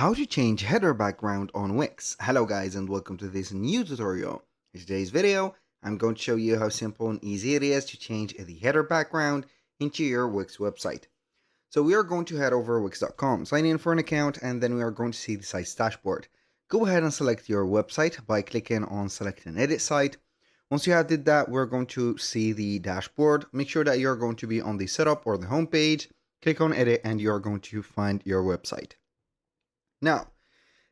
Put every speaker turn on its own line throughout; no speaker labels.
How to change header background on Wix. Hello guys and welcome to this new tutorial. In today's video, I'm going to show you how simple and easy it is to change the header background into your Wix website. So we are going to head over wix.com, sign in for an account, and then we are going to see the site's dashboard. Go ahead and select your website by clicking on select and edit site. Once you have did that, we're going to see the dashboard. Make sure that you're going to be on the setup or the home page. Click on edit and you're going to find your website. Now,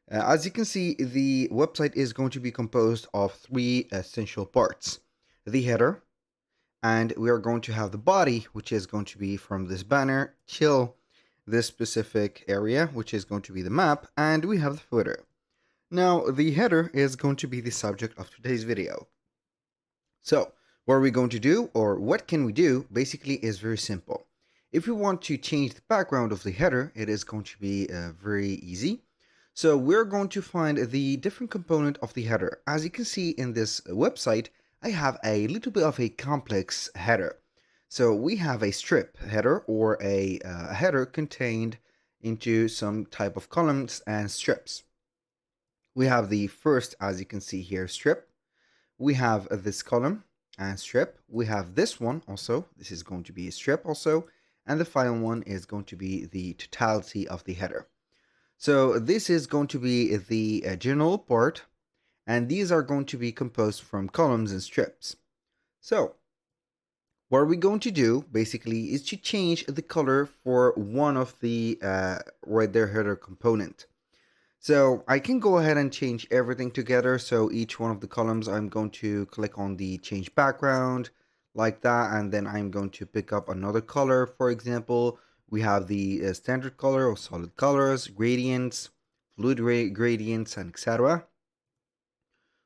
as you can see, the website is going to be composed of three essential parts. The header, and we are going to have the body, which is going to be from this banner till this specific area, which is going to be the map, and we have the footer. Now, the header is going to be the subject of today's video. So, what are we going to do, or what can we do, basically is very simple. If we want to change the background of the header, it is going to be very easy. So we're going to find the different component of the header. As you can see in this website, I have a little bit of a complex header. So we have a strip header or a header contained into some type of columns and strips. We have the first, as you can see here, strip. We have this column and strip. We have this one also. This is going to be a strip also. And the final one is going to be the totality of the header. So this is going to be the general part, and these are going to be composed from columns and strips. So what we're going to do basically is to change the color for one of the right there header component. So I can go ahead and change everything together. So each one of the columns, I'm going to click on the change background like that, and then I'm going to pick up another color. For example, we have the standard color or solid colors, gradients, fluid gradients, and etc.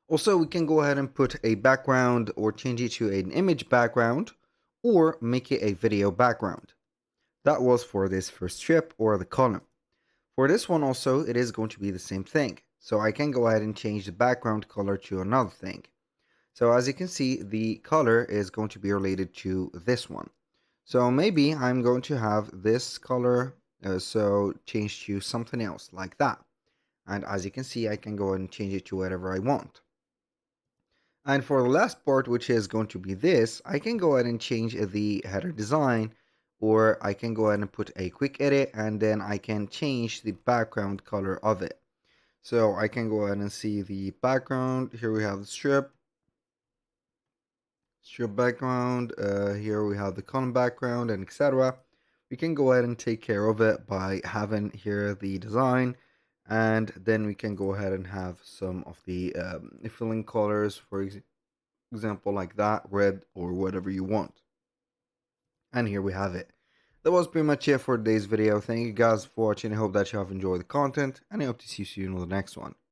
Also, we can go ahead and put a background or change it to an image background or make it a video background. That was for this first strip or the column. For this one also, it is going to be the same thing. So I can go ahead and change the background color to another thing. So as you can see, the color is going to be related to this one. So maybe I'm going to have this color, so change to something else like that. And as you can see, I can go ahead and change it to whatever I want. And for the last part, which is going to be this, I can go ahead and change the header design, or I can go ahead and put a quick edit, and then I can change the background color of it. So I can go ahead and see the background. Here we have the strip background. Here we have the column background and etc. We can go ahead and take care of it by having here the design, and then we can go ahead and have some of the filling colors, for example, like that, red or whatever you want. And here we have it. That was pretty much it for today's video. Thank you guys for watching. I hope that you have enjoyed the content, and I hope to see you soon on the next one.